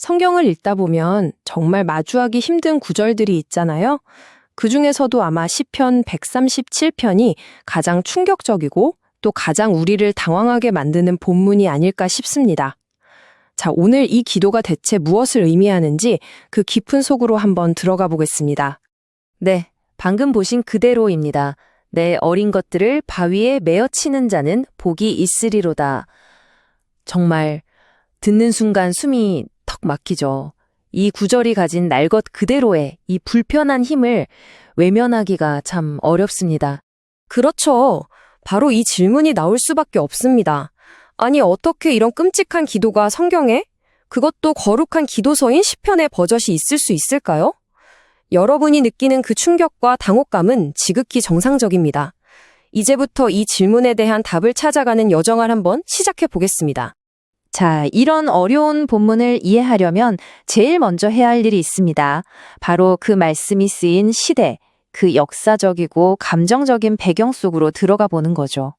성경을 읽다 보면 정말 마주하기 힘든 구절들이 있잖아요. 그중에서도 아마 시편 137편이 가장 충격적이고 또 가장 우리를 당황하게 만드는 본문이 아닐까 싶습니다. 자, 오늘 이 기도가 대체 무엇을 의미하는지 그 깊은 속으로 한번 들어가 보겠습니다. 네, 방금 보신 그대로입니다. 내 어린 것들을 바위에 메어 치는 자는 복이 있으리로다. 정말 듣는 순간 숨이 턱 막히죠. 이 구절이 가진 날 것 그대로의 이 불편한 힘을 외면하기가 참 어렵습니다. 그렇죠. 바로 이 질문이 나올 수밖에 없습니다. 아니, 어떻게 이런 끔찍한 기도가 성경에? 그것도 거룩한 기도서인 시편에 버젓이 있을 수 있을까요? 여러분이 느끼는 그 충격과 당혹감은 지극히 정상적입니다. 이제부터 이 질문에 대한 답을 찾아가는 여정을 한번 시작해 보겠습니다. 자, 이런 어려운 본문을 이해하려면 제일 먼저 해야 할 일이 있습니다. 바로 그 말씀이 쓰인 시대, 그 역사적이고 감정적인 배경 속으로 들어가 보는 거죠.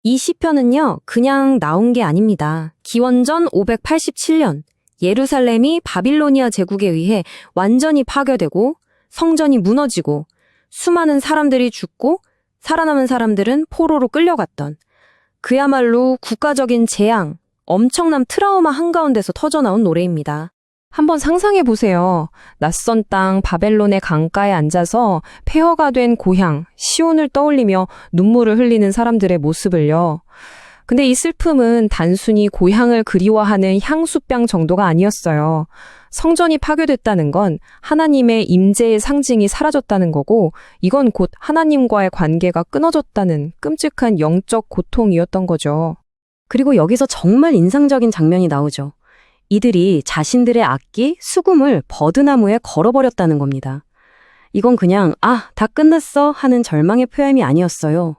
이 시편은요, 그냥 나온 게 아닙니다. 기원전 587년, 예루살렘이 바빌로니아 제국에 의해 완전히 파괴되고 성전이 무너지고 수많은 사람들이 죽고 살아남은 사람들은 포로로 끌려갔던 그야말로 국가적인 재앙, 엄청난 트라우마 한가운데서 터져나온 노래입니다. 한번 상상해 보세요. 낯선 땅 바벨론의 강가에 앉아서 폐허가 된 고향 시온을 떠올리며 눈물을 흘리는 사람들의 모습을요. 근데 이 슬픔은 단순히 고향을 그리워하는 향수병 정도가 아니었어요. 성전이 파괴됐다는 건 하나님의 임재의 상징이 사라졌다는 거고, 이건 곧 하나님과의 관계가 끊어졌다는 끔찍한 영적 고통이었던 거죠. 그리고 여기서 정말 인상적인 장면이 나오죠. 이들이 자신들의 악기, 수금을 버드나무에 걸어버렸다는 겁니다. 이건 그냥 다 끝났어 하는 절망의 표현이 아니었어요.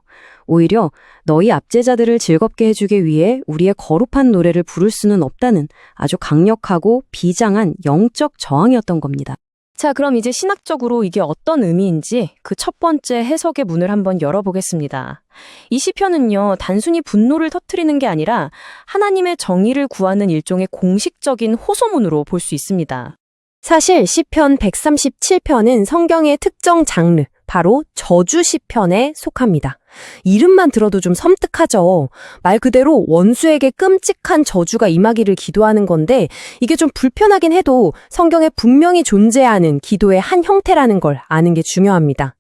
오히려 너희 압제자들을 즐겁게 해주기 위해 우리의 거룩한 노래를 부를 수는 없다는 아주 강력하고 비장한 영적 저항이었던 겁니다. 자, 그럼 이제 신학적으로 이게 어떤 의미인지 그 첫 번째 해석의 문을 한번 열어보겠습니다. 이 시편은요, 단순히 분노를 터뜨리는 게 아니라 하나님의 정의를 구하는 일종의 공식적인 호소문으로 볼 수 있습니다. 사실 시편 137편은 성경의 특정 장르, 바로 저주 시편에 속합니다. 이름만 들어도 좀 섬뜩하죠. 말 그대로 원수에게 끔찍한 저주가 임하기를 기도하는 건데, 이게 좀 불편하긴 해도 성경에 분명히 존재하는 기도의 한 형태라는 걸 아는 게 중요합니다.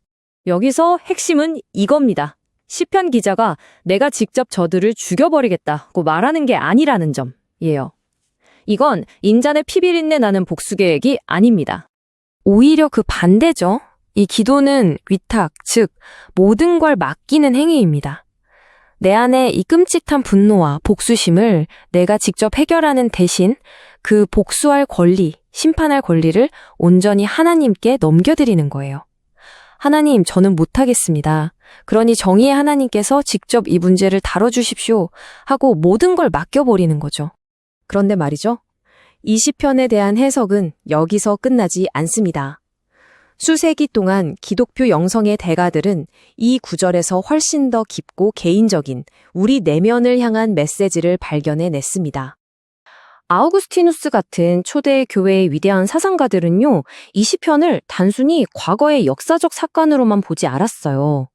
여기서 핵심은 이겁니다. 시편 기자가 내가 직접 저들을 죽여버리겠다고 말하는 게 아니라는 점이에요. 이건 인간의 피비린내 나는 복수 계획이 아닙니다. 오히려 그 반대죠. 이 기도는 위탁, 즉 모든 걸 맡기는 행위입니다. 내 안에 이 끔찍한 분노와 복수심을 내가 직접 해결하는 대신 그 복수할 권리, 심판할 권리를 온전히 하나님께 넘겨드리는 거예요. 하나님, 저는 못하겠습니다. 그러니 정의의 하나님께서 직접 이 문제를 다뤄주십시오 하고 모든 걸 맡겨버리는 거죠. 그런데 말이죠. 이 시편에 대한 해석은 여기서 끝나지 않습니다. 수세기 동안 기독교 영성의 대가들은 이 구절에서 훨씬 더 깊고 개인적인 우리 내면을 향한 메시지를 발견해냈습니다. 아우구스티누스 같은 초대 교회의 위대한 사상가들은요, 이 시편을 단순히 과거의 역사적 사건으로만 보지 않았어요.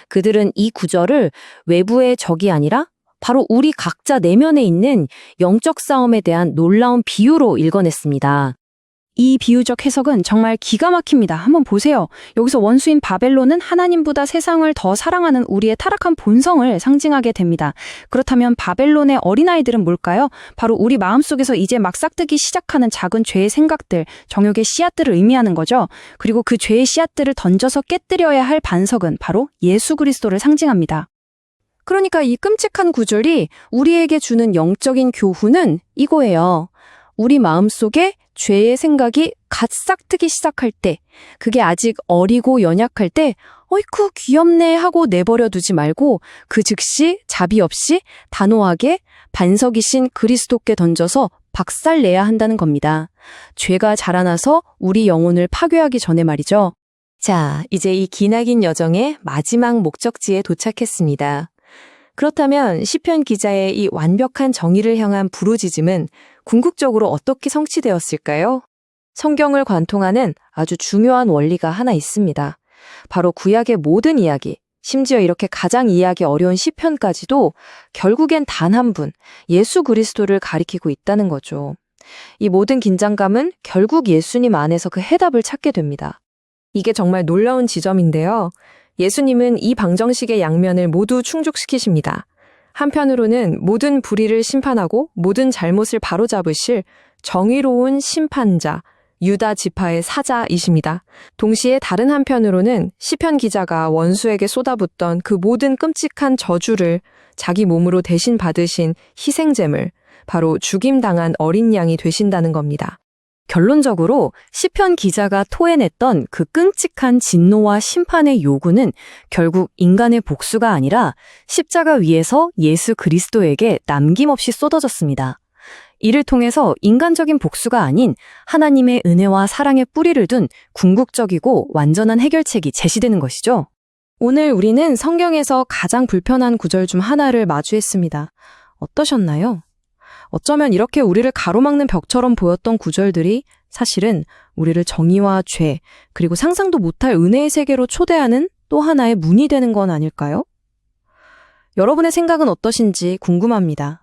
그들은 이 구절을 외부의 적이 아니라 바로 우리 각자 내면에 있는 영적 싸움에 대한 놀라운 비유로 읽어냈습니다. 이 비유적 해석은 정말 기가 막힙니다. 한번 보세요. 여기서 원수인 바벨론은 하나님보다 세상을 더 사랑하는 우리의 타락한 본성을 상징하게 됩니다. 그렇다면 바벨론의 어린아이들은 뭘까요? 바로 우리 마음속에서 이제 막 싹트기 시작하는 작은 죄의 생각들, 정욕의 씨앗들을 의미하는 거죠. 그리고 그 죄의 씨앗들을 던져서 깨뜨려야 할 반석은 바로 예수 그리스도를 상징합니다. 그러니까 이 끔찍한 구절이 우리에게 주는 영적인 교훈은 이거예요. 우리 마음속에 죄의 생각이 갓 싹트기 시작할 때, 그게 아직 어리고 연약할 때 어이쿠 귀엽네 하고 내버려 두지 말고 그 즉시 자비 없이 단호하게 반석이신 그리스도께 던져서 박살내야 한다는 겁니다. 죄가 자라나서 우리 영혼을 파괴하기 전에 말이죠. 자, 이제 이 기나긴 여정의 마지막 목적지에 도착했습니다. 그렇다면 시편 기자의 이 완벽한 정의를 향한 부르짖음은 궁극적으로 어떻게 성취되었을까요? 성경을 관통하는 아주 중요한 원리가 하나 있습니다. 바로 구약의 모든 이야기, 심지어 이렇게 가장 이해하기 어려운 시편까지도 결국엔 단 한 분, 예수 그리스도를 가리키고 있다는 거죠. 이 모든 긴장감은 결국 예수님 안에서 그 해답을 찾게 됩니다. 이게 정말 놀라운 지점인데요. 예수님은 이 방정식의 양면을 모두 충족시키십니다. 한편으로는 모든 불의를 심판하고 모든 잘못을 바로잡으실 정의로운 심판자, 유다 지파의 사자이십니다. 동시에 다른 한편으로는 시편 기자가 원수에게 쏟아붓던 그 모든 끔찍한 저주를 자기 몸으로 대신 받으신 희생제물, 바로 죽임당한 어린 양이 되신다는 겁니다. 결론적으로 시편 기자가 토해냈던 그 끔찍한 진노와 심판의 요구는 결국 인간의 복수가 아니라 십자가 위에서 예수 그리스도에게 남김없이 쏟아졌습니다. 이를 통해서 인간적인 복수가 아닌 하나님의 은혜와 사랑의 뿌리를 둔 궁극적이고 완전한 해결책이 제시되는 것이죠. 오늘 우리는 성경에서 가장 불편한 구절 중 하나를 마주했습니다. 어떠셨나요? 어쩌면 이렇게 우리를 가로막는 벽처럼 보였던 구절들이 사실은 우리를 정의와 죄, 그리고 상상도 못할 은혜의 세계로 초대하는 또 하나의 문이 되는 건 아닐까요? 여러분의 생각은 어떠신지 궁금합니다.